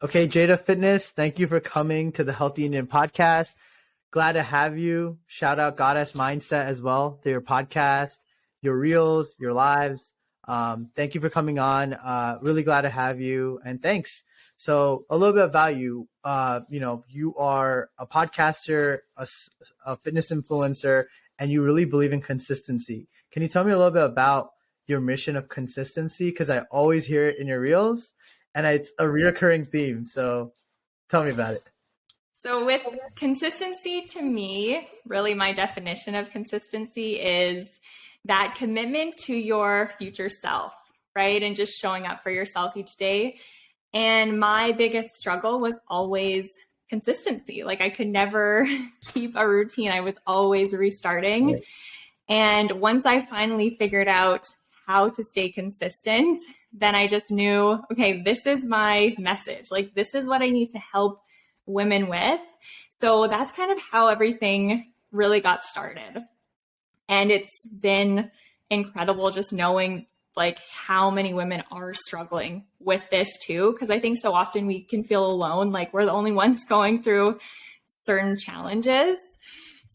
Okay, JaydaFitness, thank you for coming to the Healthy Indian podcast. Glad to have you. Shout out Goddess Mindset as well to your podcast, your reels, your lives. Thank you for coming on. Really glad to have you, and thanks. So a little bit about you. You are a podcaster, a fitness influencer, and you really believe in consistency. Can you tell me a little bit about your mission of consistency? Because I always hear it in your reels, and it's a reoccurring theme. So tell me about it. So with consistency, to me, really my definition of consistency is that commitment to your future self, right? And just showing up for yourself each day. And my biggest struggle was always consistency. Like I could never keep a routine. I was always restarting. Right. And once I finally figured out how to stay consistent, then I just knew, okay, this is my message. Like this is what I need to help women with. So that's kind of how everything really got started. And it's been incredible just knowing like how many women are struggling with this too. Cause I think so often we can feel alone, like we're the only ones going through certain challenges.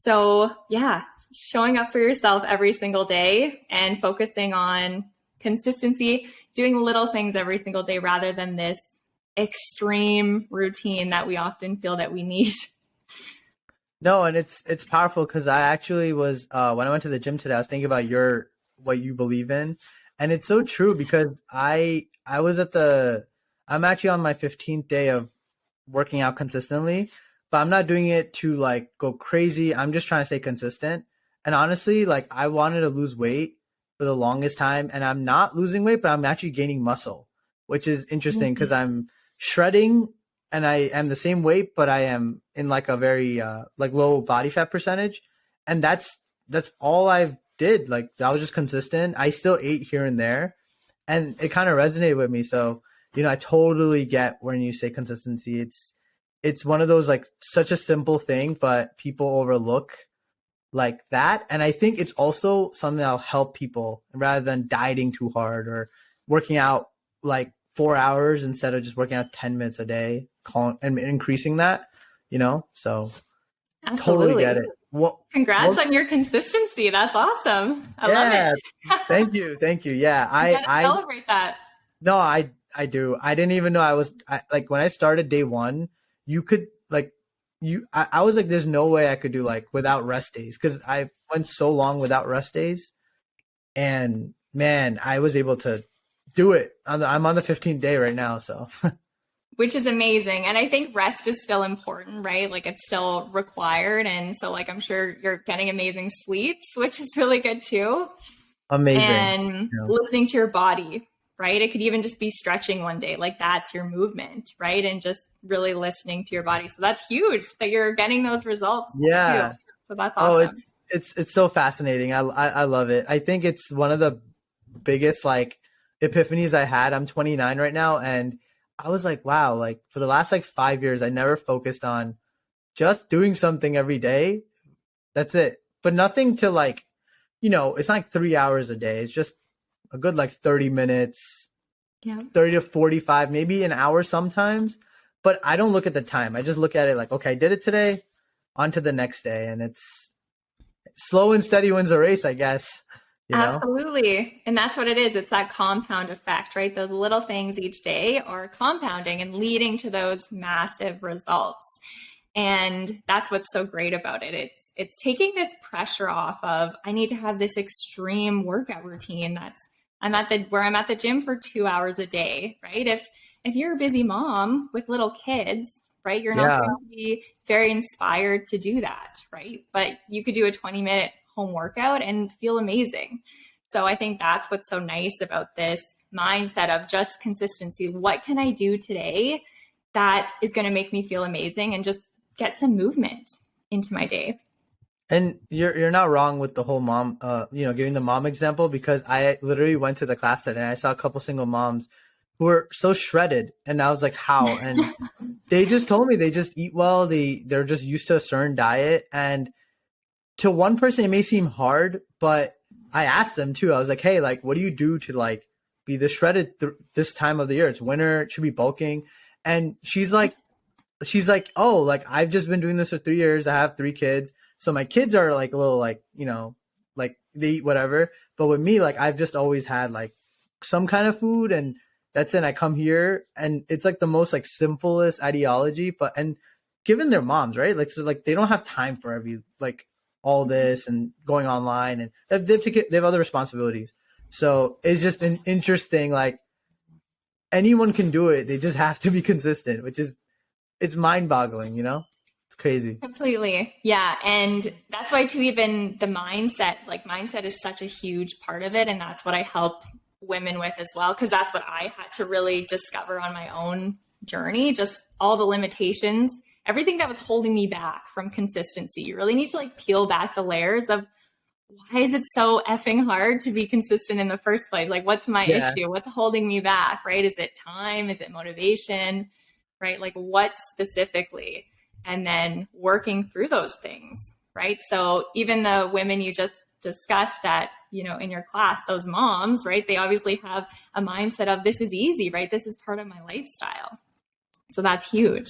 So yeah, showing up for yourself every single day and focusing on consistency, doing little things every single day rather than this extreme routine that we often feel that we need. No, and it's powerful because I actually was when I went to the gym today, I was thinking about what you believe in, and it's so true because I'm actually on my 15th day of working out consistently, but I'm not doing it to like go crazy. I'm just trying to stay consistent. And honestly, like I wanted to lose weight for the longest time, and I'm not losing weight, but I'm actually gaining muscle, which is interesting because I'm shredding and I am the same weight, but I am in like a very like low body fat percentage. And that's all I've did. Like I was just consistent. I still ate here and there, and it kind of resonated with me. So, I totally get when you say consistency. It's one of those like such a simple thing, but people overlook like that. And I think it's also something that'll help people rather than dieting too hard or working out like 4 hours instead of just working out 10 minutes a day and increasing that, so absolutely. Totally get it. Congrats on your consistency. That's awesome. I love it. Thank you. Yeah. I celebrate that. No, I do. I didn't even know like when I started day one, you could like, I was like, there's no way I could do like without rest days. Cause I went so long without rest days, and man, I was able to do it. I'm on the 15th day right now. So, which is amazing. And I think rest is still important, right? Like it's still required. And so like, I'm sure you're getting amazing sleeps, which is really good too. Amazing. And listening to your body, right? It could even just be stretching one day. Like that's your movement, right? And just really listening to your body. So that's huge that you're getting those results. Yeah. Too. So that's awesome. Oh, it's so fascinating. I love it. I think it's one of the biggest like epiphanies I had. I'm 29 right now, and I was like, wow, like for the last like 5 years, I never focused on just doing something every day. That's it. But nothing to like, it's not like 3 hours a day. It's just a good like 30 minutes, 30 to 45, maybe an hour sometimes. But I don't look at the time. I just look at it like, okay, I did it today, on to the next day. And it's slow and steady wins the race, I guess. Absolutely. And that's what it is. It's that compound effect, right? Those little things each day are compounding and leading to those massive results. And that's what's so great about it. It's taking this pressure off of, I need to have this extreme workout routine. I'm at the gym for 2 hours a day, right? If you're a busy mom with little kids, right, you're not going to be very inspired to do that, right? But you could do a 20-minute home workout and feel amazing. So I think that's what's so nice about this mindset of just consistency. What can I do today that is going to make me feel amazing and just get some movement into my day? And you're not wrong with the whole mom, giving the mom example, because I literally went to the class today and I saw a couple single moms who are so shredded. And I was like, how? And they just told me they just eat well. They're just used to a certain diet. And to one person, it may seem hard, but I asked them too. I was like, hey, like, what do you do to like be this shredded this time of the year? It's winter, it should be bulking. And she's like, oh, like I've just been doing this for 3 years. I have 3 kids. So my kids are like a little like, you know, like they eat whatever. But with me, like I've just always had like some kind of food, and that's it. I come here and it's like the most like simplest ideology, but and given their moms, right? Like so like they don't have time for like all this and going online, and they have other responsibilities. So it's just an interesting, like anyone can do it. They just have to be consistent, which is, it's mind boggling, you know? It's crazy. Completely. Yeah. And that's why too, even the mindset, like mindset is such a huge part of it. And that's what I help women with as well. Cause that's what I had to really discover on my own journey, just all the limitations, everything that was holding me back from consistency. You really need to like peel back the layers of why is it so effing hard to be consistent in the first place? Like, what's my issue? What's holding me back, right? Is it time? Is it motivation, right? Like what specifically? And then working through those things, right? So even the women you just discussed at, you know, in your class, those moms, right? They obviously have a mindset of this is easy, right? This is part of my lifestyle. So that's huge.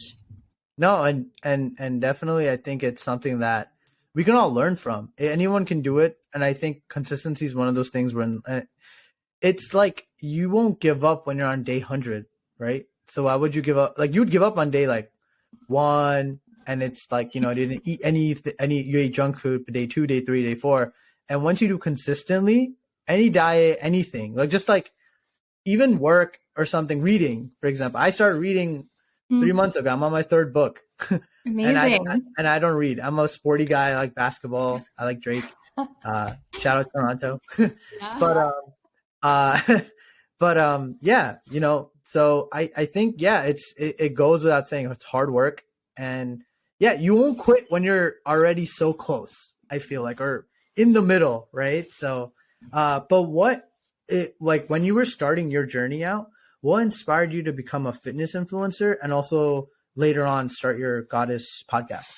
No, and definitely I think it's something that we can all learn from. Anyone can do it. And I think consistency is one of those things when it's like you won't give up when you're on day 100, right? So why would you give up? Like you would give up on day like 1, and it's like, you know, you didn't eat any you ate junk food for day 2, day 3, day 4. And once you do consistently, any diet, anything, like just like even work or something, reading, for example. I started reading 3 months ago. I'm on my 3rd book. Amazing. and I don't read. I'm a sporty guy. I like basketball. I like Drake. Shout out Toronto. Yeah. But yeah, you know, so I think, yeah, it goes without saying it's hard work, and yeah, you won't quit when you're already so close, I feel like, or in the middle, right? So, but like when you were starting your journey out, what inspired you to become a fitness influencer and also later on start your Goddess podcast?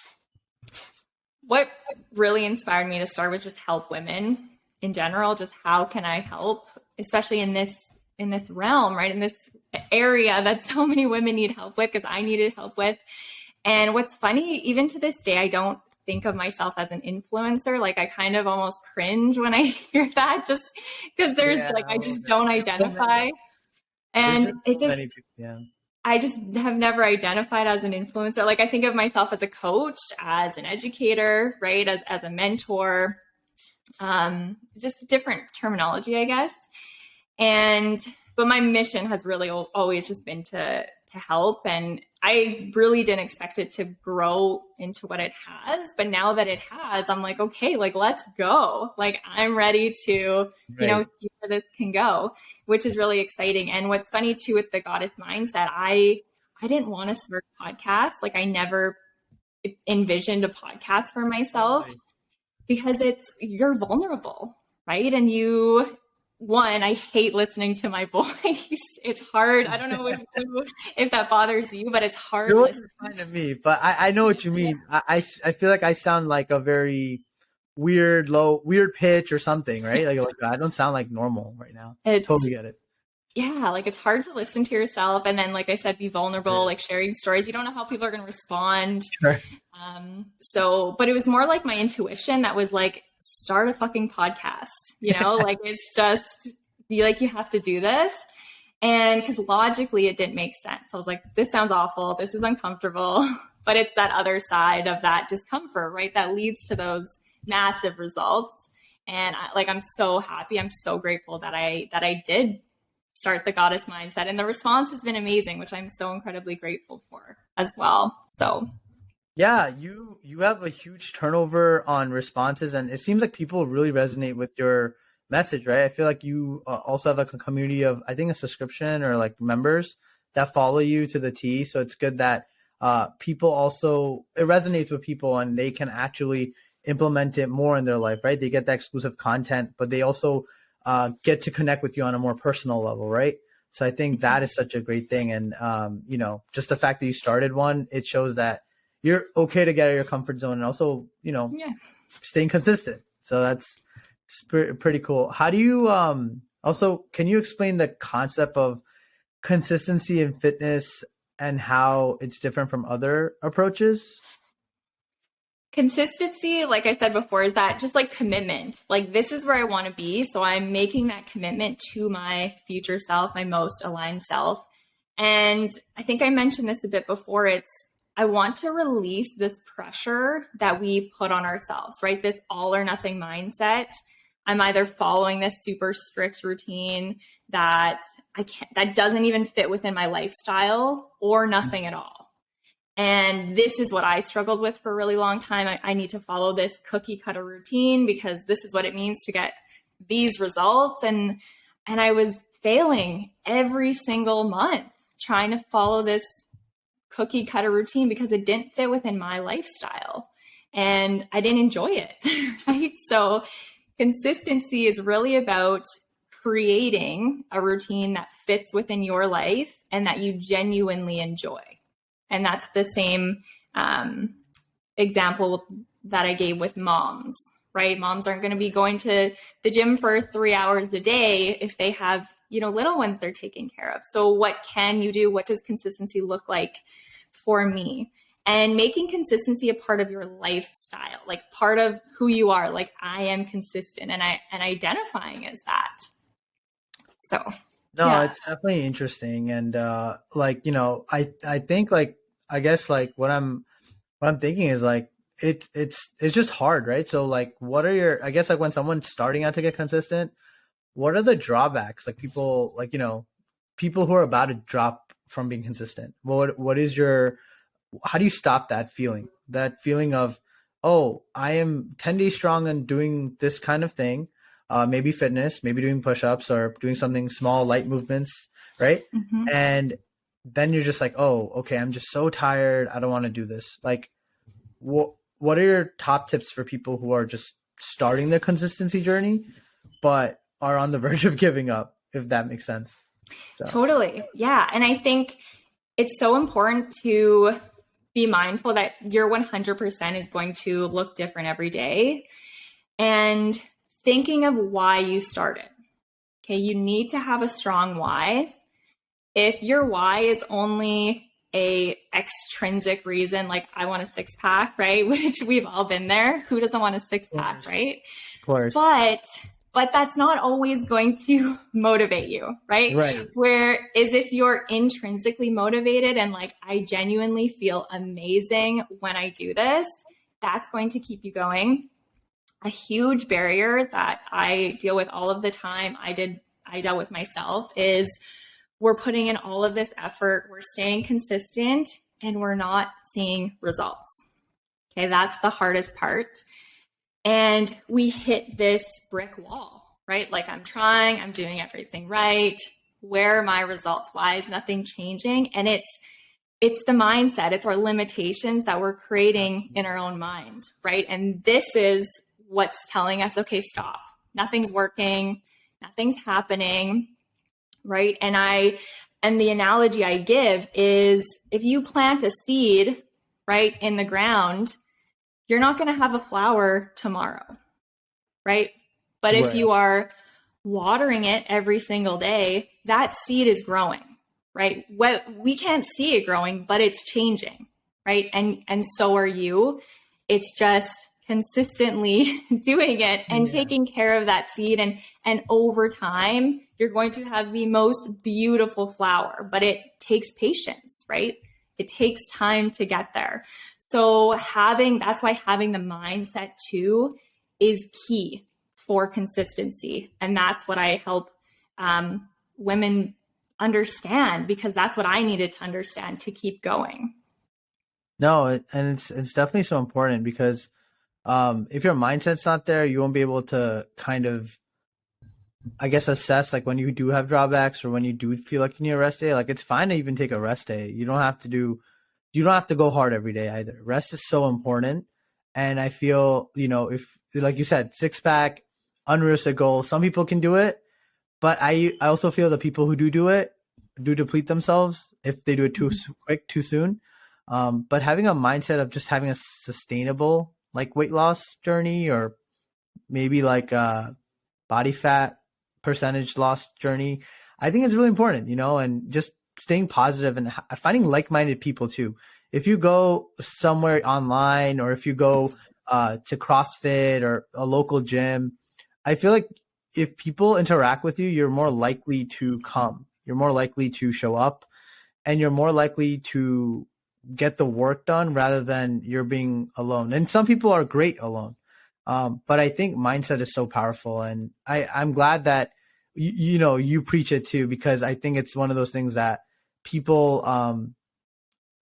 What really inspired me to start was just help women in general. Just how can I help, especially in this realm, right? In this area that so many women need help with, because I needed help with. And what's funny, even to this day, I don't think of myself as an influencer. Like I kind of almost cringe when I hear that, just because there's like, I just don't identify. And it just, I just have never identified as an influencer. Like I think of myself as a coach, as an educator, right? As a mentor, just a different terminology, I guess. But my mission has really always just been to help. And I really didn't expect it to grow into what it has. But now that it has, I'm like, okay, like, let's go. Like, I'm ready to, you know, see where this can go, which is really exciting. And what's funny too, with the Goddess mindset, I didn't want to start a podcast. Like I never envisioned a podcast for myself because you're vulnerable, right? And I hate listening to my voice. It's hard. I don't know if that bothers you, but it's hard. It wasn't fine to me, but I know what you mean. I feel like I sound like a very weird pitch or something, right? Like I don't sound like normal right now. Totally get it. Yeah, like it's hard to listen to yourself, and then, like I said, be vulnerable, like sharing stories. You don't know how people are going to respond. Sure. But it was more like my intuition that was like, start a fucking podcast, you know, like it's just you have to do this. And because logically it didn't make sense. I was like, this sounds awful. This is uncomfortable, but it's that other side of that discomfort, right? That leads to those massive results. And I'm so happy. I'm so grateful that I did start the Goddess mindset, and the response has been amazing, which I'm so incredibly grateful for as well. So yeah, you have a huge turnover on responses, and it seems like people really resonate with your message, right? I feel like you also have like a community of, I think, a subscription or like members that follow you to the T. So it's good that people also, it resonates with people and they can actually implement it more in their life, right? They get that exclusive content, but they also get to connect with you on a more personal level, right? So I think that is such a great thing. And, you know, just the fact that you started one, it shows that you're okay to get out of your comfort zone and also, you know, Yeah. staying consistent. So that's pretty cool. How do you, also, can you explain the concept of consistency in fitness and how it's different from other approaches? Consistency, like I said before, is that just like commitment. Like, this is where I want to be. So I'm making that commitment to my future self, my most aligned self. And I think I mentioned this a bit before. I want to release this pressure that we put on ourselves, right? This all or nothing mindset. I'm either following this super strict routine that that doesn't even fit within my lifestyle, or nothing at all. And this is what I struggled with for a really long time. I need to follow this cookie cutter routine because this is what it means to get these results. And I was failing every single month trying to follow this cookie cutter routine because it didn't fit within my lifestyle and I didn't enjoy it. Right? So consistency is really about creating a routine that fits within your life and that you genuinely enjoy. And that's the same example that I gave with moms, right? Moms aren't going to be going to the gym for 3 hours a day if they have, you know, little ones they're taking care of. So what can you do? What does consistency look like for me? And making consistency a part of your lifestyle, like part of who you are, like I am consistent, and identifying as that. So No, yeah. it's definitely interesting. And like, you know, I think like, I guess like what I'm thinking is like it's just hard, right? So like what are your, I guess like when someone's starting out to get consistent, what are the drawbacks? Like people, like, you know, people who are about to drop from being consistent. What is your, how do you stop that feeling? That feeling of, oh, I am 10 days strong and doing this kind of thing. Maybe fitness, maybe doing push-ups or doing something small, light movements, right? Mm-hmm. And then you're just like, oh, okay, I'm just so tired. I don't want to do this. Like, what are your top tips for people who are just starting their consistency journey, but are on the verge of giving up, if that makes sense? So. Totally. Yeah. And I think it's so important to be mindful that your 100% is going to look different every day. And thinking of why you started. Okay, you need to have a strong why. If your why is only a extrinsic reason, like I want a six pack, right? Which we've all been there. Who doesn't want a six pack, right? Of course. But that's not always going to motivate you, right? Right. Whereas if you're intrinsically motivated and like, I genuinely feel amazing when I do this, that's going to keep you going. A huge barrier that I deal with all of the time, I dealt with myself, is we're putting in all of this effort, we're staying consistent, and we're not seeing results. Okay, that's the hardest part. And we hit this brick wall, right? Like I'm trying, I'm doing everything right. Where are my results? Why is nothing changing? And it's the mindset, it's our limitations that we're creating in our own mind, right? And this is what's telling us, okay, stop. Nothing's working, nothing's happening, right? And the analogy I give is if you plant a seed, right, in the ground, you're not going to have a flower tomorrow, right? But if you are watering it every single day, that seed is growing, right? We can't see it growing, but it's changing, right? And so are you. It's just consistently doing it and taking care of that seed. And over time, you're going to have the most beautiful flower, but it takes patience, right? It takes time to get there. So that's why having the mindset too is key for consistency. And that's what I help women understand, because that's what I needed to understand to keep going. No, and it's definitely so important because if your mindset's not there, you won't be able to kind of, I guess, assess like when you do have drawbacks or when you do feel like you need a rest day. Like it's fine to even take a rest day. You don't have to go hard every day either. Rest is so important. And I feel, you know, if like you said, six pack, unrealistic goal, some people can do it, but I also feel the people who do it, do deplete themselves if they do it too quick, too soon. But having a mindset of just having a sustainable like weight loss journey, or maybe like a body fat percentage loss journey, I think it's really important, and just staying positive and finding like-minded people too. If you go somewhere online, or if you go to CrossFit or a local gym, I feel like if people interact with you, you're more likely to come. You're more likely to show up, and you're more likely to get the work done rather than you're being alone. And some people are great alone. But I think mindset is so powerful. And I'm glad that, you preach it too, because I think it's one of those things that people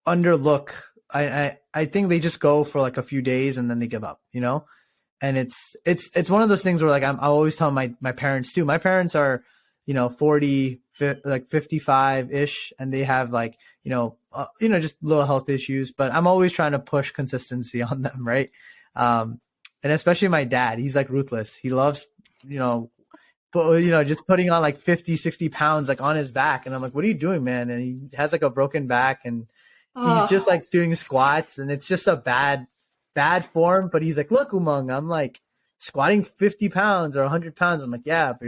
underlook. I think they just go for like a few days and then they give up, and it's one of those things where like I always tell my parents too. My parents are 40, like 55 ish, and they have like just little health issues, but I'm always trying to push consistency on them, right? And especially my dad, he's like ruthless. He loves just putting on like 50, 60 pounds like on his back, and I'm like, what are you doing, man? And he has like a broken back, and he's just like doing squats, and it's just a bad form. But he's like, look, Umang, I'm like squatting 50 pounds or 100 pounds. I'm like, yeah, but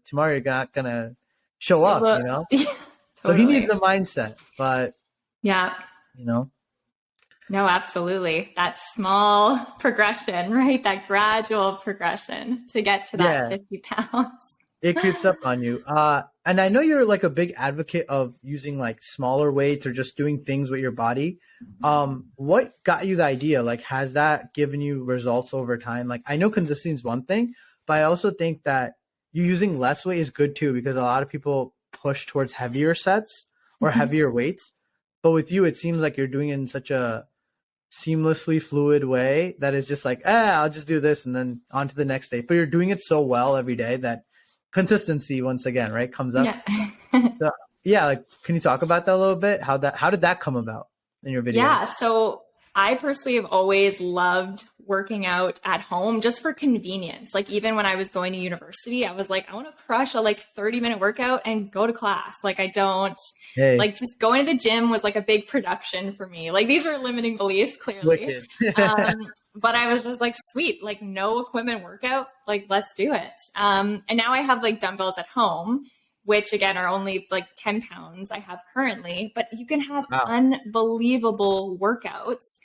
tomorrow you're not gonna show up, Yeah, So he totally. needs the mindset, but Yeah. you know, No, absolutely. That small progression, right? That gradual progression to get to that yeah, 50 pounds. it creeps up on you. And I know you're like a big advocate of using like smaller weights or just doing things with your body. What got you the idea? Like, has that given you results over time? Like, I know consistency is one thing, but I also think that you using less weight is good too, because a lot of people push towards heavier sets or heavier weights. But with you, it seems like you're doing it in such a seamlessly fluid way that is just like, I'll just do this and then on to the next day. But you're doing it so well every day that consistency, once again, right, comes up. Yeah. So, yeah, like, can you talk about that a little bit? How did that come about in your videos? Yeah. So I personally have always loved working out at home just for convenience. Like even when I was going to university, I was like, I want to crush a like 30-minute workout and go to class. Like I don't Hey, like just going to the gym was like a big production for me. Like these were limiting beliefs, clearly. wicked. But I was just like, sweet, like no equipment workout, like let's do it. And now I have like dumbbells at home, which again are only like 10 pounds I have currently, but you can have Wow. unbelievable workouts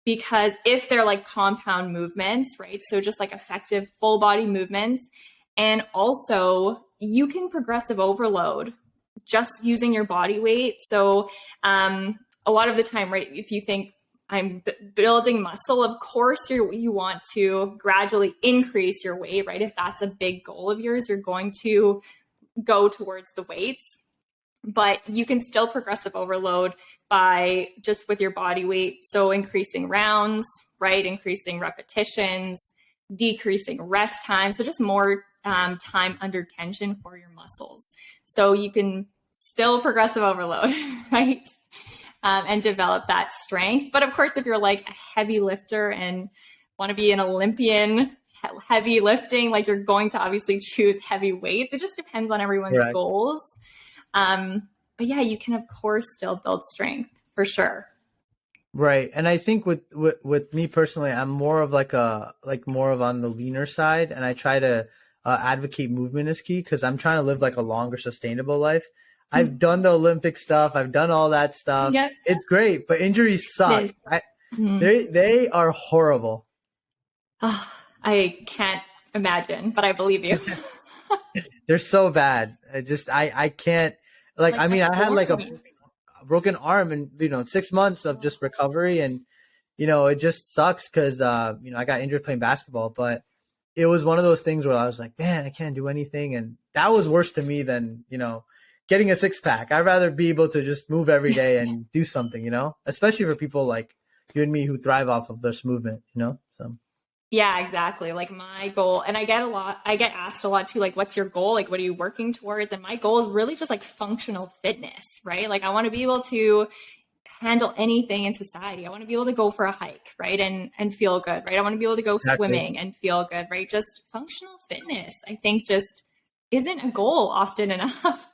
because if they're like compound movements, right? So just like effective full body movements. And also you can progressive overload just using your body weight. So a lot of the time, right, if you think I'm building muscle, of course you want to gradually increase your weight, right? If that's a big goal of yours, you're going to go towards the weights, but you can still progressive overload by just with your body weight. So increasing rounds, right? Increasing repetitions, decreasing rest time. So just more time under tension for your muscles. So you can still progressive overload, right? And develop that strength. But of course, if you're like a heavy lifter and want to be an Olympian, heavy lifting, like you're going to obviously choose heavy weights. It just depends on everyone's Correct. goals. But yeah, you can of course still build strength for sure. Right. And I think with me personally, I'm more of more of on the leaner side, and I try to advocate movement is key because I'm trying to live like a longer sustainable life. I've done the Olympic stuff. I've done all that stuff. Yep. It's great, but injuries suck. They are horrible. Oh, I can't imagine, but I believe you. They're so bad. I can't, like, I mean, I had like a broken arm and, 6 months of just recovery, and, it just sucks because, I got injured playing basketball, but it was one of those things where I was like, man, I can't do anything. And that was worse to me than, getting a six pack. I'd rather be able to just move every day and do something, especially for people like you and me who thrive off of this movement, so. Yeah, exactly. Like my goal, and I get asked a lot too, like, what's your goal? Like, what are you working towards? And my goal is really just like functional fitness, right? Like I want to be able to handle anything in society. I want to be able to go for a hike, right? And feel good, right? I want to be able to go swimming and feel good, right? Just functional fitness, I think just isn't a goal often enough.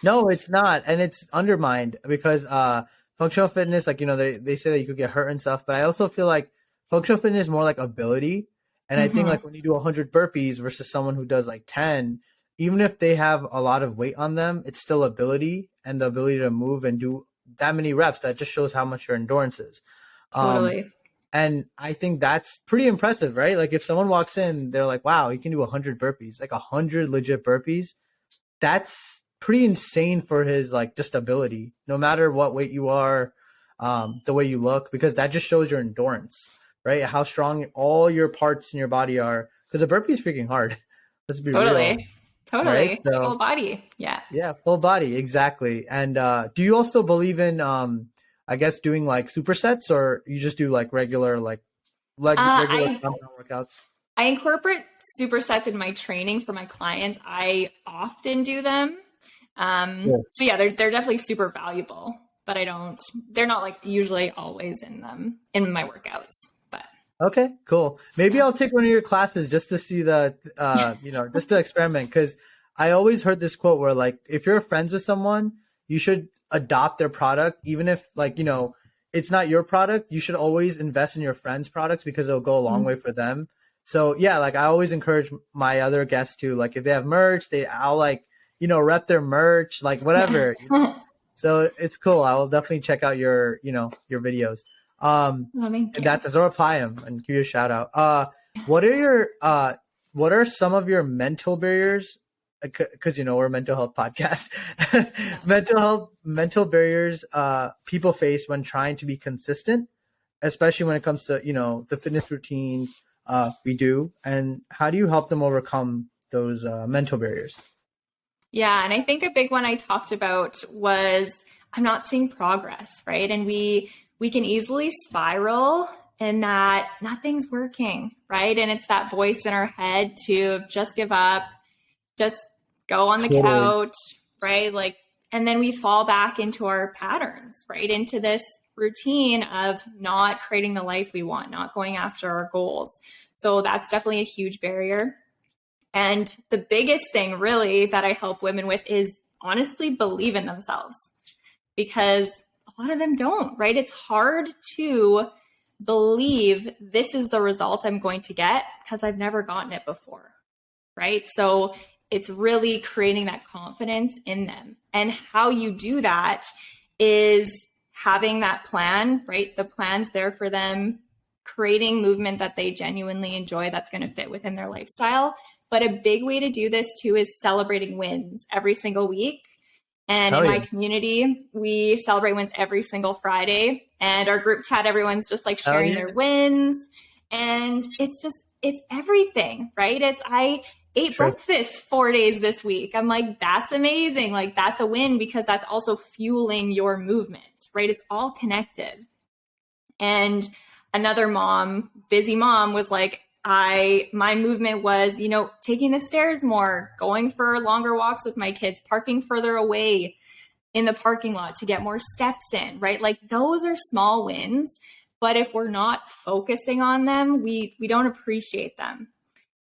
No, it's not. And it's undermined because functional fitness, like, they say that you could get hurt and stuff, but I also feel like functional fitness is more like ability. And I think Hmm. like when you do 100 burpees versus someone who does like 10, even if they have a lot of weight on them, it's still ability and the ability to move and do that many reps. That just shows how much your endurance is. Um, Totally. and I think that's pretty impressive, right? Like if someone walks in, they're like, wow, you can do 100 burpees, like 100 legit burpees. That's pretty insane for his like just ability, no matter what weight you are, the way you look, because that just shows your endurance, right? How strong all your parts in your body are. Because a burpee is freaking hard. Let's be real, Totally. right? Totally. So Full body. Yeah. yeah, full body, exactly. And do you also believe in, I guess, doing like supersets, or you just do like regular, like regular I compound workouts? I incorporate supersets in my training for my clients. I often do them. So yeah, they're definitely super valuable, but they're not like usually always in them in my workouts. But Okay, cool. Maybe yeah. I'll take one of your classes just to see just to experiment. Because I always heard this quote where, like, if you're friends with someone, you should adopt their product, even if, like, it's not your product. You should always invest in your friends' products because it'll go a long way for them. So yeah, like I always encourage my other guests to, like, if they have merch, I'll like, rep their merch, like whatever. So it's cool. I will definitely check out your videos. Well, thank And you. that's or apply them and give you a shout out. What are your what are some of your mental barriers? Because we're a mental health podcast. Mental barriers people face when trying to be consistent, especially when it comes to the fitness routines we do, and how do you help them overcome those mental barriers? Yeah, and I think a big one I talked about was I'm not seeing progress, right? And we can easily spiral in that nothing's working, right? And it's that voice in our head to just give up, just go on the Totally. couch, right? Like, and then we fall back into our patterns, right? Into this routine of not creating the life we want, not going after our goals. So that's definitely a huge barrier. And the biggest thing, really, that I help women with is honestly believe in themselves because a lot of them don't, right? It's hard to believe this is the result I'm going to get because I've never gotten it before, right? So it's really creating that confidence in them. And how you do that is having that plan, right? The plan's there for them, creating movement that they genuinely enjoy that's going to fit within their lifestyle. But a big way to do this too is celebrating wins every single week. And in Hell my yeah. community, we celebrate wins every single Friday. And our group chat, everyone's just like Hell sharing yeah. their wins. And it's everything, right? I ate True. breakfast 4 days this week. I'm like, that's amazing. Like, that's a win because that's also fueling your movement, right? It's all connected. And another mom, busy mom, was like, my movement was, taking the stairs more, going for longer walks with my kids, parking further away in the parking lot to get more steps in, right? Like those are small wins, but if we're not focusing on them, we don't appreciate them.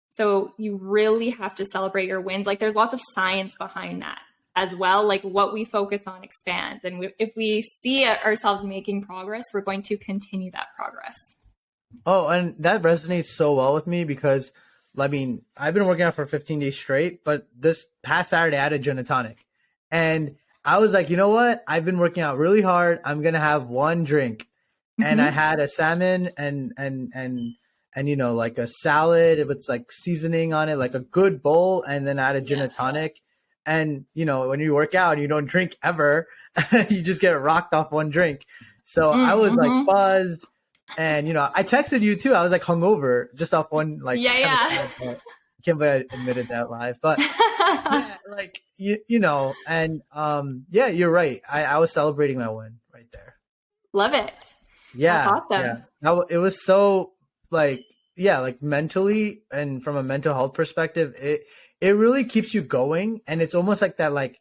So you really have to celebrate your wins. Like there's lots of science behind that as well. Like what we focus on expands. And if we see ourselves making progress, we're going to continue that progress. Oh, and that resonates so well with me because, I mean, I've been working out for 15 days straight, but this past Saturday I had a gin and tonic. And I was like, you know what? I've been working out really hard. I'm gonna have one drink. And I Mm-hmm. had a salmon and like a salad with like seasoning on it, like a good bowl, and then I had a gin Yeah. and tonic. And when you work out and you don't drink ever, you just get rocked off one drink. So I was like Mm-hmm. buzzed. And I texted you too. I was like hungover just off one like Yeah, kind of yeah. sad, but I can't believe I admitted that live. But yeah, like and yeah, you're right. I was celebrating my win right there. Love it. That's Yeah, yeah. awesome. It was so like yeah, like mentally and from a mental health perspective, it really keeps you going, and it's almost like that like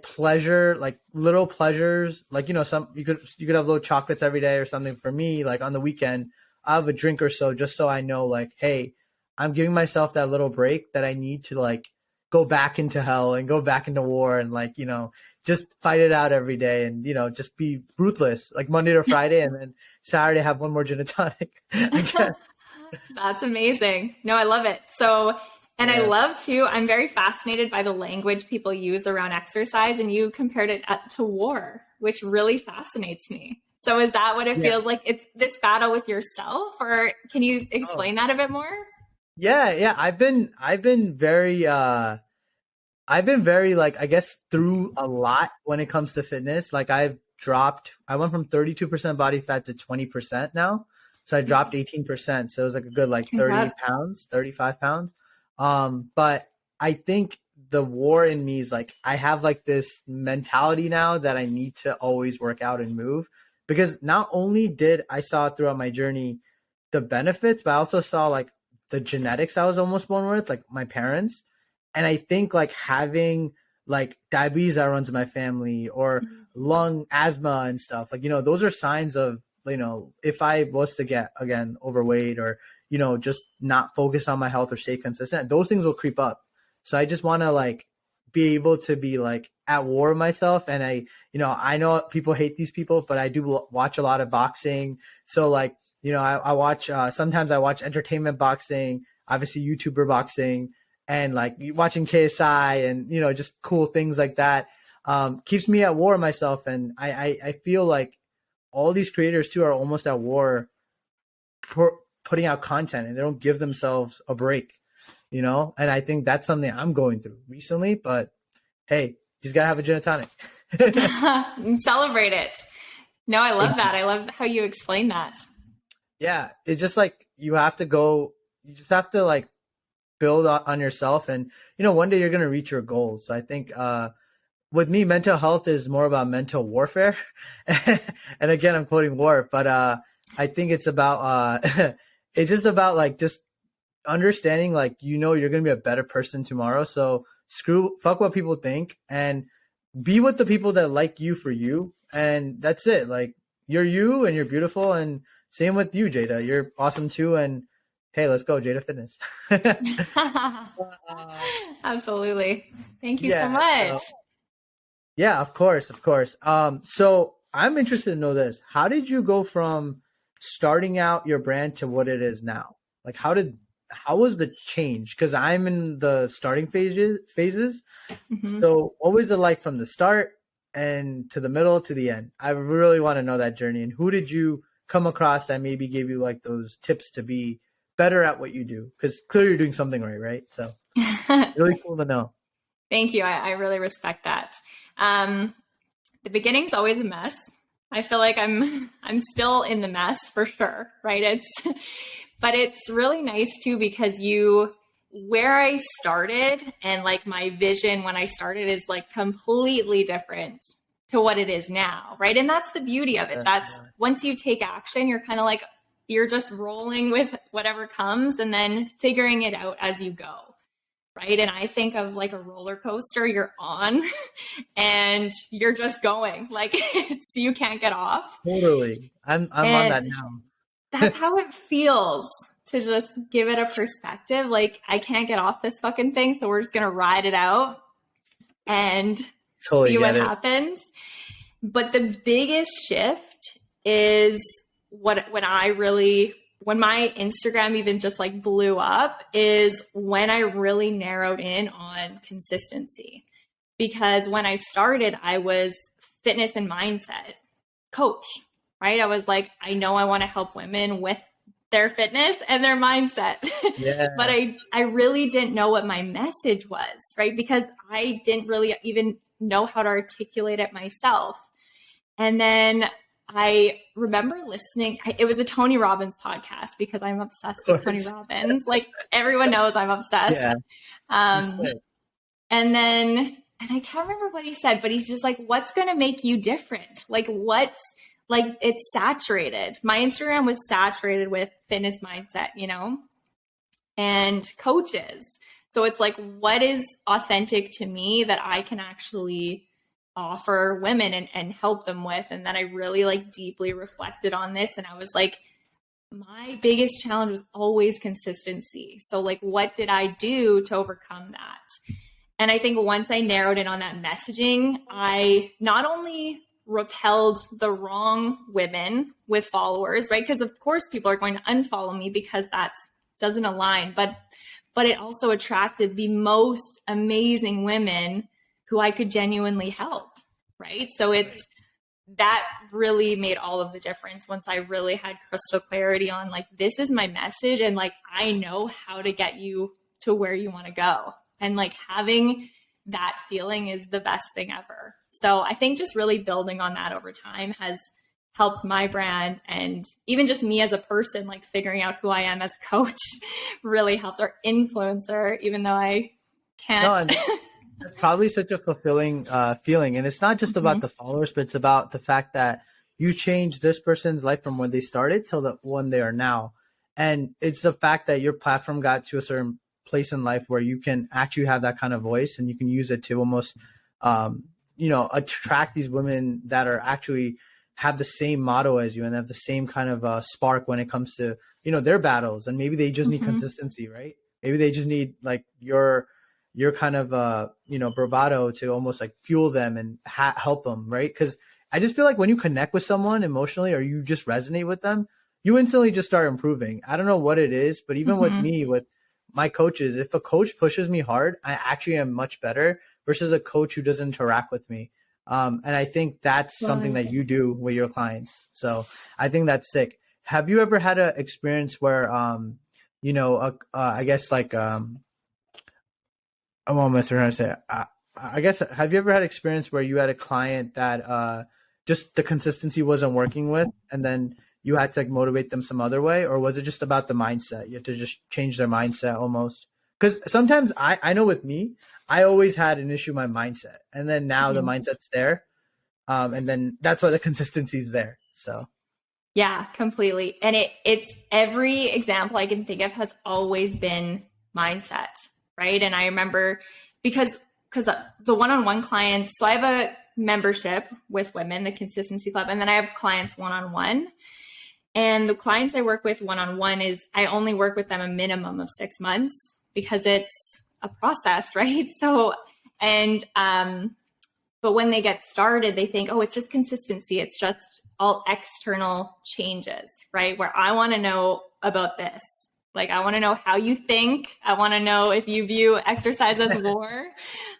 pleasure, like little pleasures, like some you could have little chocolates every day or something. For me, like on the weekend, I have a drink or so just so I know like, hey, I'm giving myself that little break that I need to like go back into hell and go back into war and like, just fight it out every day and, just be ruthless, like Monday to Friday, and then Saturday have one more gin and tonic. I guess. That's amazing. No, I love it. So, and I Yeah. love too, I'm very fascinated by the language people use around exercise, and you compared it to war, which really fascinates me. So is that what it feels like? It's this battle with yourself, or can you explain that a bit more? Yeah. I've been very like, I guess, through a lot when it comes to fitness. Like I went from 32% body fat to 20% now. So I dropped 18%. So it was like a good like 30 pounds, 35 pounds. But I think the war in me is like, I have like this mentality now that I need to always work out and move, because not only did I saw throughout my journey the benefits, but I also saw like the genetics I was almost born with, like my parents. And I think like having like diabetes that runs in my family, or lung asthma and stuff, like, those are signs of, if I was to get again overweight, or, just not focus on my health or stay consistent, those things will creep up. So I just want to like be able to be like at war with myself. And I know people hate these people, but I do watch a lot of boxing. So like, I watch, sometimes I watch entertainment boxing, obviously YouTuber boxing, and like watching KSI and, just cool things like that, keeps me at war with myself. And I feel like all these creators too are almost at war putting out content, and they don't give themselves a break, and I think that's something I'm going through recently. But hey, you just gotta have a gin and tonic. Celebrate it. No, I love that. I love how you explain that. Yeah, it's just like you just have to like build on yourself, and one day you're going to reach your goals. So I think with me, mental health is more about mental warfare. And again, I'm quoting war, but I think it's about it's just about like just understanding like, you're going to be a better person tomorrow. So fuck what people think, and be with the people that like you for you, and that's it. Like, you're you and you're beautiful, and same with you, Jayda. You're awesome too, and hey, let's go, JaydaFitness. Absolutely. Thank you so much. Yeah, of course. So I'm interested to know this. How did you go from starting out your brand to what it is now? Like, how was the change? Because I'm in the starting phases. Mm-hmm. So what was it like from the start and to the middle to the end? I really want to know that journey. And who did you come across that maybe gave you like those tips to be better at what you do? Because clearly you're doing something right? So really cool to know. Thank you. I really respect that. The beginning's always a mess. I feel like I'm still in the mess for sure, right? But it's really nice too, because where I started and like my vision when I started is like completely different to what it is now, right? And that's the beauty of it. That's once you take action, you're kind of like, you're just rolling with whatever comes and then figuring it out as you go. Right. And I think of like a roller coaster you're on and you're just going like you can't get off. Totally. I'm on that now. That's how it feels to just give it a perspective. Like, I can't get off this fucking thing. So we're just going to ride it out and see what happens. But the biggest shift is when my Instagram even just like blew up is when I really narrowed in on consistency. Because when I started, I was fitness and mindset coach, right? I was like, I know I want to help women with their fitness and their mindset. Yeah. But I really didn't know what my message was, right? Because I didn't really even know how to articulate it myself. And then I remember listening, it was a Tony Robbins podcast because I'm obsessed with Tony Robbins. Like, everyone knows I'm obsessed. Yeah. And I can't remember what he said, but he's just like, what's going to make you different? Like, it's saturated. My Instagram was saturated with fitness mindset, and coaches. So it's like, what is authentic to me that I can actually offer women and help them with? And then I really like deeply reflected on this. And I was like, my biggest challenge was always consistency. So like, what did I do to overcome that? And I think once I narrowed in on that messaging, I not only repelled the wrong women with followers, right? Because of course people are going to unfollow me because that doesn't align, but it also attracted the most amazing women who I could genuinely help, right? So it's that really made all of the difference once I really had crystal clarity on like, this is my message and like, I know how to get you to where you want to go. And like having that feeling is the best thing ever. So I think just really building on that over time has helped my brand, and even just me as a person, like figuring out who I am as a coach really helped, or influencer, even though I can't. No, it's probably such a fulfilling feeling. And it's not just about the followers, but it's about the fact that you changed this person's life from when they started till the one they are now. And it's the fact that your platform got to a certain place in life where you can actually have that kind of voice, and you can use it to almost, attract these women that are actually have the same motto as you and have the same kind of spark when it comes to, their battles. And maybe they just need consistency, right? Maybe they just need like your kind of bravado to almost like fuel them and help them, right? Because I just feel like when you connect with someone emotionally, or you just resonate with them, you instantly just start improving. I don't know what it is, but even with me, with my coaches, if a coach pushes me hard, I actually am much better versus a coach who doesn't interact with me. And I think that's something that you do with your clients. So I think that's sick. Have you ever had an experience where, I guess like, what am I trying to say? I guess, have you ever had experience where you had a client that just the consistency wasn't working with, and then you had to like motivate them some other way? Or was it just about the mindset? You had to just change their mindset almost? Because sometimes I know with me, I always had an issue with my mindset. And then now the mindset's there. And then that's why the consistency is there. So. Yeah, completely. And it's every example I can think of has always been mindset, right? And I remember because the one-on-one clients, so I have a membership with women, the Consistency Club, and then I have clients one-on-one. And the clients I work with one-on-one is I only work with them a minimum of 6 months because it's a process, right? So, and, but when they get started, they think, oh, it's just consistency. It's just all external changes, right? Where I want to know about this. Like, I want to know how you think. I want to know if you view exercise as war.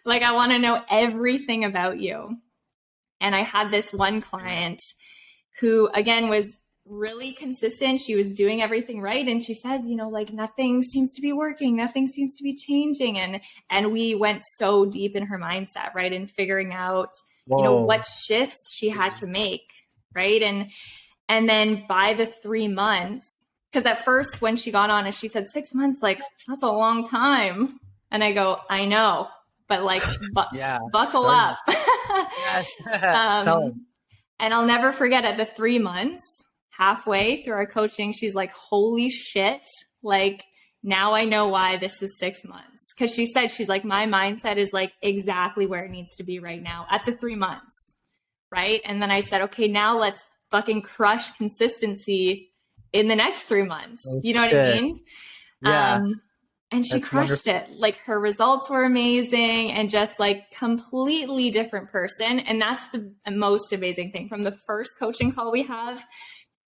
Like, I want to know everything about you. And I had this one client who, again, was really consistent. She was doing everything right. And she says, like nothing seems to be working. Nothing seems to be changing. And we went so deep in her mindset, right? And figuring out, what shifts she had to make. Right. And then by the 3 months, because at first when she got on and she said 6 months, like that's a long time. And I go, I know, but like, buckle up. Yes. And I'll never forget at the 3 months, halfway through our coaching, she's like, holy shit. Like now I know why this is 6 months. Cause she said, she's like, my mindset is like exactly where it needs to be right now at the 3 months. Right. And then I said, okay, now let's fucking crush consistency in the next 3 months. You know what I mean? Yeah. And she crushed it. Like her results were amazing and just like completely different person. And that's the most amazing thing from the first coaching call we have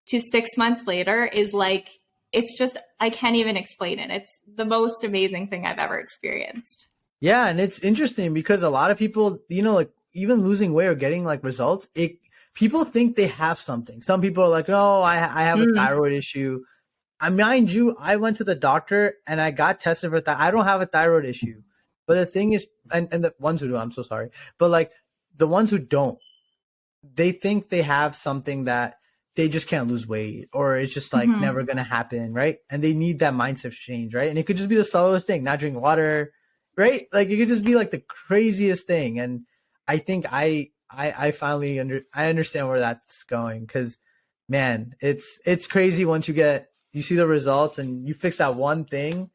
to 6 months later is like, it's just, I can't even explain it. It's the most amazing thing I've ever experienced. Yeah. And it's interesting because a lot of people, like even losing weight or getting like results, people think they have something. Some people are like, oh, I have a thyroid issue. Mind you, I went to the doctor and I got tested for that. I don't have a thyroid issue. But the thing is, and the ones who do, I'm so sorry. But like the ones who don't, they think they have something that they just can't lose weight or it's just like never going to happen. Right. And they need that mindset change. Right. And it could just be the subtlest thing, not drinking water. Right. Like it could just be like the craziest thing. And I think I finally understand where that's going. Cause man, it's crazy once you see the results and you fix that one thing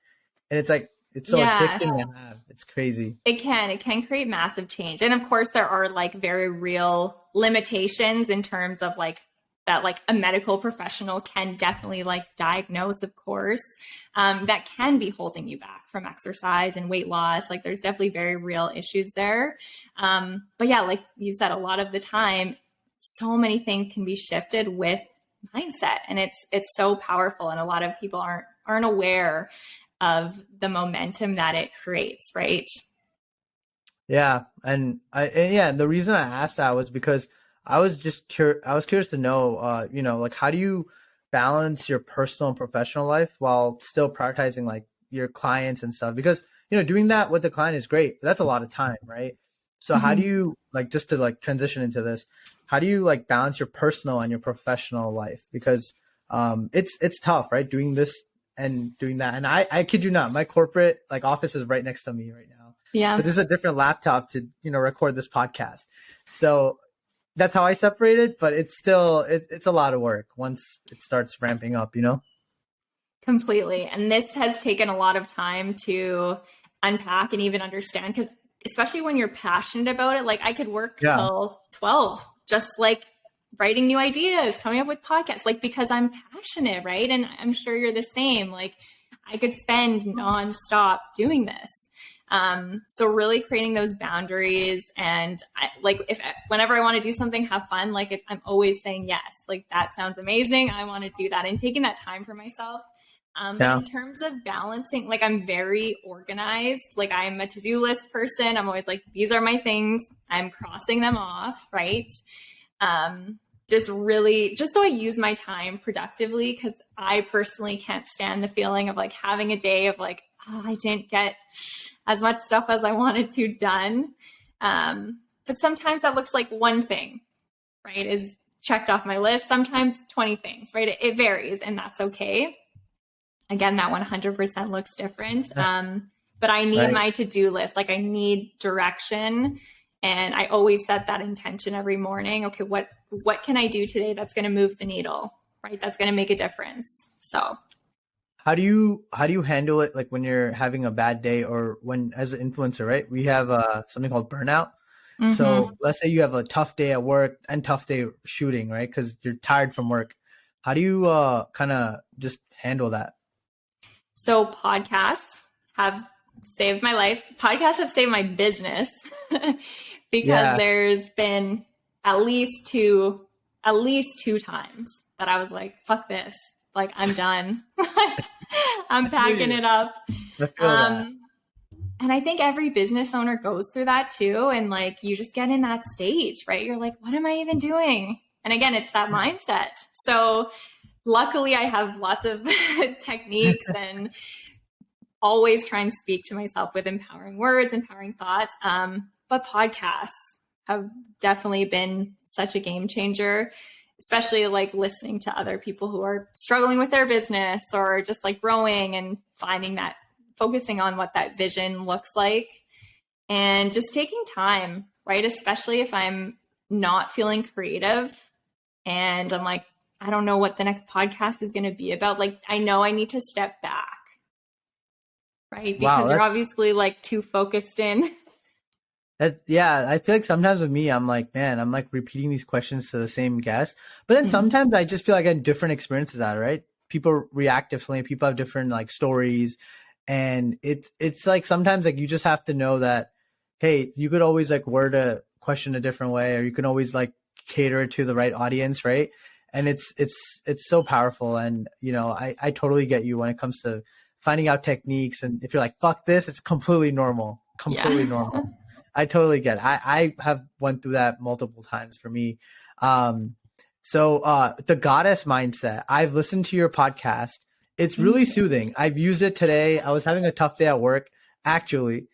and it's like, it's so addicting to have. It's crazy. It can create massive change. And of course there are like very real limitations in terms of like that like a medical professional can definitely like diagnose, of course, that can be holding you back from exercise and weight loss. Like there's definitely very real issues there. But yeah, like you said, a lot of the time, so many things can be shifted with mindset, and it's so powerful. And a lot of people aren't aware of the momentum that it creates, right? Yeah, and the reason I asked that was because I was just I was curious to know, like how do you balance your personal and professional life while still prioritizing like your clients and stuff? Because doing that with the client is great, but that's a lot of time, right? So how do Mhm. you like, just to like transition into this, how do you like balance your personal and your professional life? Because it's tough, right? Doing this and doing that. And I kid you not, my corporate like office is right next to me right now, Yeah. but this is a different laptop to record this podcast. So that's how I separated, but it's still it's a lot of work once it starts ramping up. Completely. And this has taken a lot of time to unpack and even understand, because especially when you're passionate about it, like I could work Yeah. till 12, just like writing new ideas, coming up with podcasts, like because I'm passionate, right? And I'm sure you're the same. Like I could spend nonstop doing this. So really creating those boundaries, and whenever I want to do something, have fun, like I'm always saying yes, like that sounds amazing, I want to do that, and taking that time for myself. But Yeah. in terms of balancing, like I'm very organized, like I'm a to-do list person. I'm always like, these are my things, I'm crossing them off, right? Just really, just so I use my time productively, because I personally can't stand the feeling of like having a day of like, oh, I didn't get as much stuff as I wanted to done. But sometimes that looks like one thing, right, is checked off my list. Sometimes 20 things, right? It varies, and that's okay. Again, that 100% looks different. But I need Right. my to-do list. Like I need direction. And I always set that intention every morning. Okay, what can I do today that's going to move the needle, right? That's going to make a difference. So How do you handle it like when you're having a bad day, or when as an influencer, right? We have something called burnout. So mhm. let's say you have a tough day at work and tough day shooting, right? Because you're tired from work. How do you kind of just handle that? So podcasts have saved my life. Podcasts have saved my business because Yeah. there's been at least two times that I was like, fuck this. Like I'm done. I'm I feel packing you. it up. I feel that. Um, and I think every business owner goes through that too. And like you just get in that stage, right? You're like, what am I even doing? And again, it's that mindset. So luckily I have lots of techniques, and always try and speak to myself with empowering words, empowering thoughts. But podcasts have definitely been such a game changer, especially like listening to other people who are struggling with their business or just like growing, and finding that, focusing on what that vision looks like, and just taking time, right? Especially if I'm not feeling creative and I'm like, I don't know what the next podcast is going to be about. Like, I know I need to step back, right? Wow, Because you're that's obviously like too focused in. That's yeah, I feel like sometimes with me, I'm like, man, I'm like repeating these questions to the same guest. But then Mm, sometimes I just feel like I get different experiences out of it, right? People react differently, people have different like stories. And it's like sometimes like you just have to know that, hey, you could always like word a question a different way, or you can always like cater it to the right audience, right? And it's so powerful. And I totally get you when it comes to finding out techniques. And if you're like, fuck this, it's completely normal. Completely yeah. normal. I totally get it. I have went through that multiple times for me. Um, so the goddess mindset, I've listened to your podcast. It's Thank really you. soothing. I've used it today. I was having a tough day at work, actually.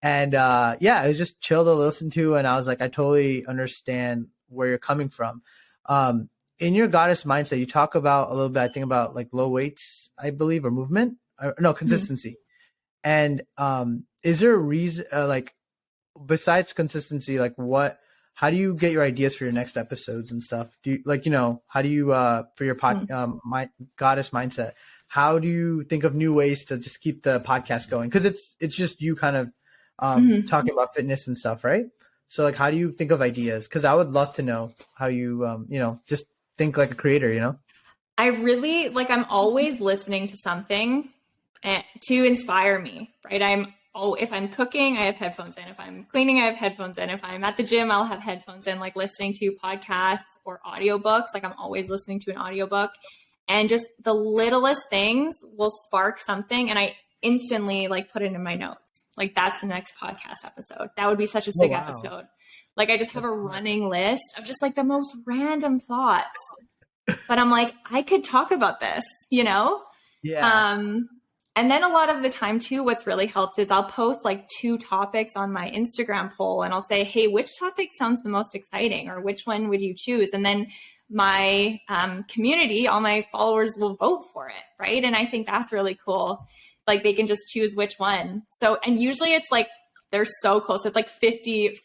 And yeah, it was just chill to listen to. And I was like, I totally understand where you're coming from. Um, in your goddess mindset, you talk about a little bit, I think, about like low weights, I believe, or movement, or no, Mhm. consistency. And is there a reason, like, besides consistency, like how do you get your ideas for your next episodes and stuff? Do you like, how do you for your Mm, my goddess mindset, how do you think of new ways to just keep the podcast going? Because it's just you kind of mhm. talking about fitness and stuff, right? So like how do you think of ideas? Because I would love to know how you just think like a creator, you know? I really like, I'm always listening to something to inspire me, right? If I'm cooking, I have headphones in. If I'm cleaning, I have headphones in. If I'm at the gym, I'll have headphones in, like listening to podcasts or audiobooks. Like I'm always listening to an audiobook, and just the littlest things will spark something. And I instantly like put it in my notes. Like that's the next podcast episode. That would be such a Oh, sick wow. episode. Like I just have a running list of just like the most random thoughts. But I'm like, I could talk about this, you know? Yeah. Um, and then a lot of the time too, what's really helped is I'll post like 2 topics on my Instagram poll and I'll say, hey, which topic sounds the most exciting or which one would you choose? And then my community, all my followers will vote for it, right? And I think that's really cool. Like they can just choose which one. So, and usually it's like, they're so close. It's like 50%.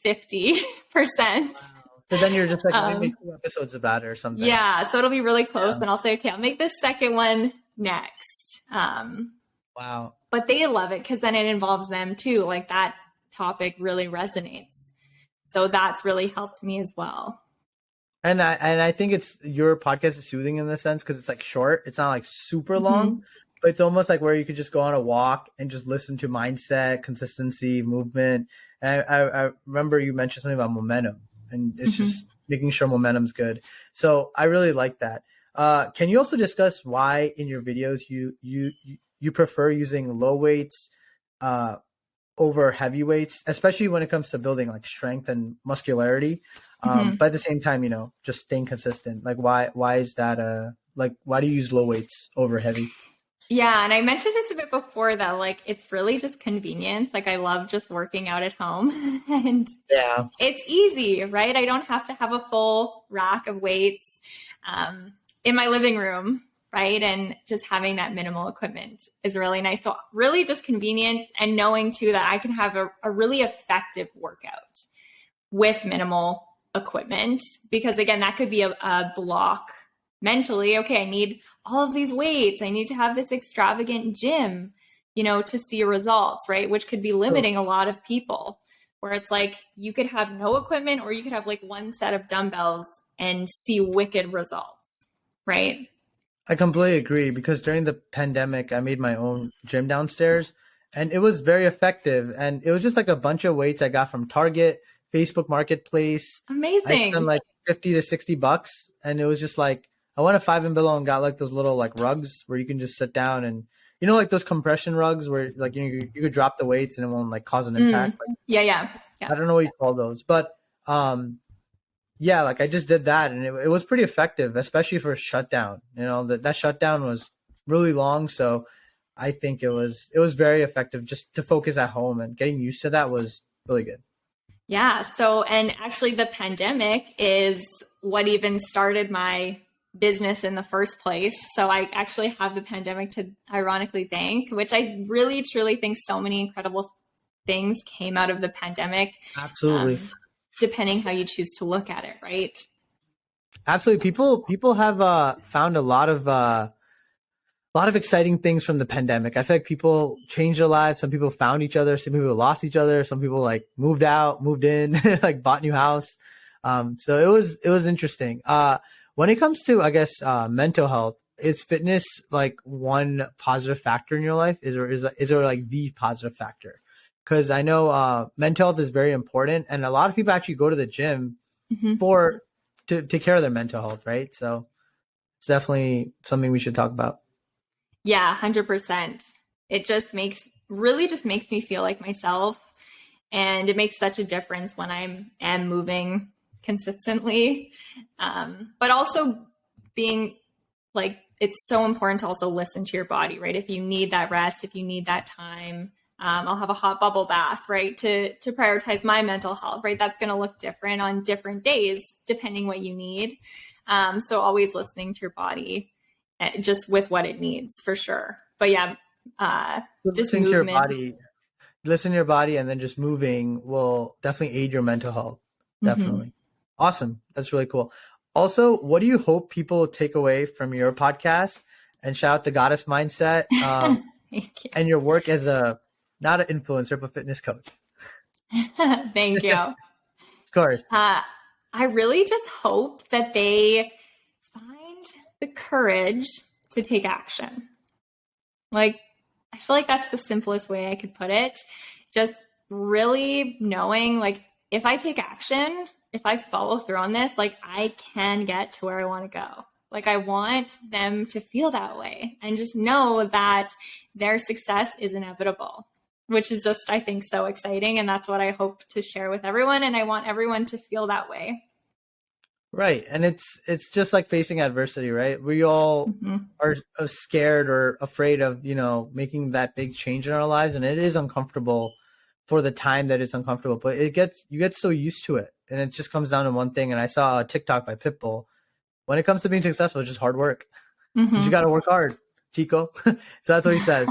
So then you're just like, let me make 2 episodes about it or something. Yeah. So it'll be really close. Yeah. And I'll say, okay, I'll make this second one next. Wow. But they love it because then it involves them too. Like that topic really resonates. So that's really helped me as well. And I think it's your podcast is soothing in the sense because it's like short. It's not like super long, but it's almost like where you could just go on a walk and just listen to mindset, consistency, movement. And I remember you mentioned something about momentum, and it's just making sure momentum's good. So I really like that. Can you also discuss why in your videos you prefer using low weights over heavy weights, especially when it comes to building like strength and muscularity? But at the same time, you know, just staying consistent. Like why is that like why do you use low weights over heavy? Yeah. And I mentioned this a bit before that, like, it's really just convenience. Like I love just working out at home and Yeah. it's easy, right? I don't have to have a full rack of weights in my living room, right? And just having that minimal equipment is really nice. So really just convenient, and knowing too that I can have a really effective workout with minimal equipment, because again, that could be a block mentally. Okay, I need all of these weights. I need to have this extravagant gym, you know, to see results, right? Which could be limiting a lot of people, where it's like you could have no equipment or you could have like 1 set of dumbbells and see wicked results, right? I completely agree because during the pandemic, I made my own gym downstairs and it was very effective. And it was just like a bunch of weights I got from Target, Facebook Marketplace. I spent Amazing. like 50 to $60 and it was just like, I went to Five and Below and got like those little like rugs where you can just sit down and, you know, like those compression rugs where like, you could drop the weights and it won't like cause an impact. Like, Yeah. I don't know what you call those, but, yeah, like I just did that and it was pretty effective, especially for shutdown. You know, that shutdown was really long. So I think it was very effective just to focus at home, and getting used to that was really good. Yeah. So, and actually, the pandemic is what even started my business in the first place. So, I actually have the pandemic to ironically thank, which I really, truly think so many incredible things came out of the pandemic, Absolutely. depending how you choose to look at it, right? Absolutely. People have found a lot of exciting things from the pandemic. I feel like people changed their lives. Some people found each other. Some people lost each other. Some people like moved out, moved in, like bought new house. So it was interesting. When it comes to, I guess, mental health, is fitness like one positive factor in your life? Is there like the positive factor? Because I know mental health is very important, and a lot of people actually go to the gym for to take care of their mental health, right? So it's definitely something we should talk about. Yeah, 100%. It just really just makes me feel like myself. And it makes such a difference when am moving consistently. But also being like, it's so important to also listen to your body, right? If you need that rest, if you need that time, I'll have a hot bubble bath, right? To prioritize my mental health, right? That's going to look different on different days, depending what you need. So always listening to your body, just with what it needs, for sure. But yeah, just Listen to your movement. body. Listen to your body, and then just moving will definitely aid your mental health. Definitely. Awesome. That's really cool. Also, what do you hope people take away from your podcast? And shout out to Goddess Mindset Thank you. and your work as not an influencer, but fitness coach. Thank you. Of course. I really just hope that they the courage to take action. Like, I feel like that's the simplest way I could put it. Just really knowing, like, if I take action, if I follow through on this, like, I can get to where I want to go. Like, I want them to feel that way and just know that their success is inevitable, which is just, I think, so exciting. And that's what I hope to share with everyone. And I want everyone to feel that way. Right. And it's just like facing adversity, right? We all are scared or afraid of, making that big change in our lives. And it is uncomfortable for the time that it's uncomfortable, but you get so used to it. And it just comes down to one thing. And I saw a TikTok by Pitbull. When it comes to being successful, it's just hard work. You just got to work hard, Chico. So that's what he says.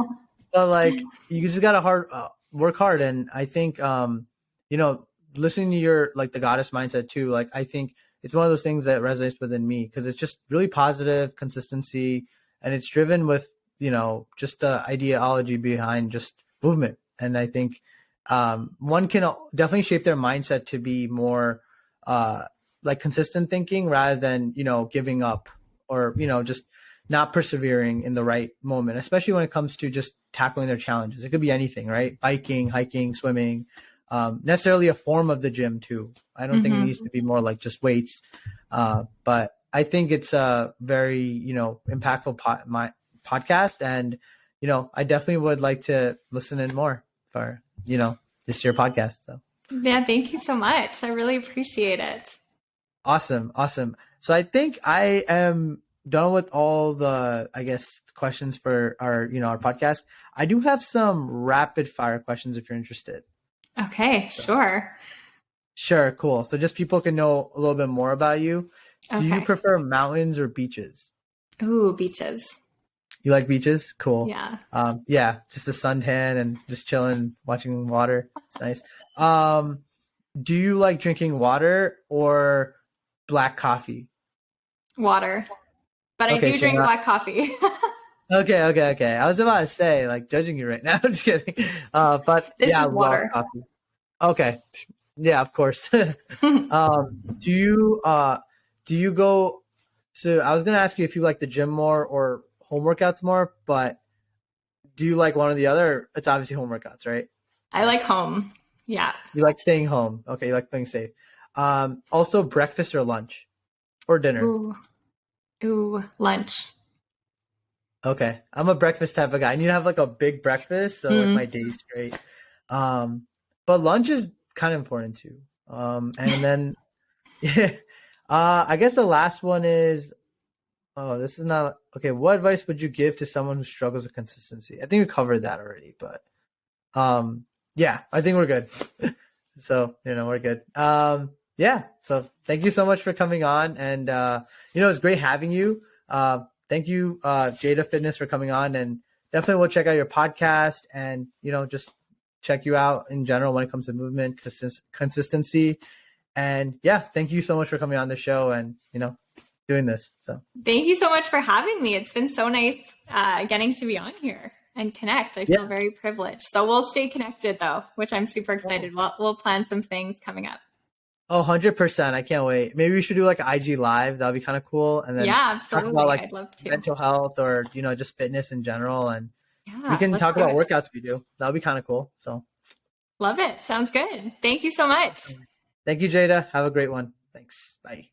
But like, you just got to work hard. And I think, listening to your, like, the goddess mindset too, like, I think it's one of those things that resonates within me because it's just really positive consistency, and it's driven with, just the ideology behind just movement. And I think one can definitely shape their mindset to be more like consistent thinking rather than, giving up or, just not persevering in the right moment, especially when it comes to just tackling their challenges. It could be anything, right? Biking, hiking, swimming, necessarily a form of the gym too. I don't think it needs to be more like just weights. But I think it's a very, impactful podcast. And, I definitely would like to listen in more for, this your podcast. So yeah, thank you so much. I really appreciate it. Awesome. So I think I am done with all the, I guess, questions for our podcast. I do have some rapid fire questions if you're interested. Okay, sure. Sure, cool. So just people can know a little bit more about you. Do you prefer mountains or beaches? Ooh, beaches. You like beaches? Cool. Yeah. Yeah, just a suntan and just chilling, watching water. It's nice. Do you like drinking water or black coffee? Water. But I do drink black coffee. Okay. I was about to say, like, judging you right now. I'm just kidding. But this yeah, is water. Coffee. Okay. Yeah, of course. Do you go, so I was going to ask you if you like the gym more or home workouts more, but do you like one or the other? It's obviously home workouts, right? I like home. Yeah. You like staying home. Okay. You like being safe. Also breakfast or lunch or dinner? Ooh, lunch. Okay. I'm a breakfast type of guy. I need to have like a big breakfast. So like my day's straight. But lunch is kind of important too. And then, I guess the last one is, this is not, okay. What advice would you give to someone who struggles with consistency? I think we covered that already, but, yeah, I think we're good. So, we're good. Yeah. So thank you so much for coming on. And, it's great having you. Thank you, JaydaFitness, for coming on, and definitely we'll check out your podcast and, just check you out in general when it comes to movement, consistency. And yeah, thank you so much for coming on the show and, doing this. So thank you so much for having me. It's been so nice getting to be on here and connect. I feel very privileged. So we'll stay connected though, which I'm super excited. We'll plan some things coming up. Oh, 100%. I can't wait. Maybe we should do like an IG live. That'd be kind of cool. And then absolutely. Talk about, like, I'd love to. Mental health or, just fitness in general. And we can talk about workouts we do. That'd be kind of cool. So love it. Sounds good. Thank you so much. Thank you, Jayda. Have a great one. Thanks. Bye.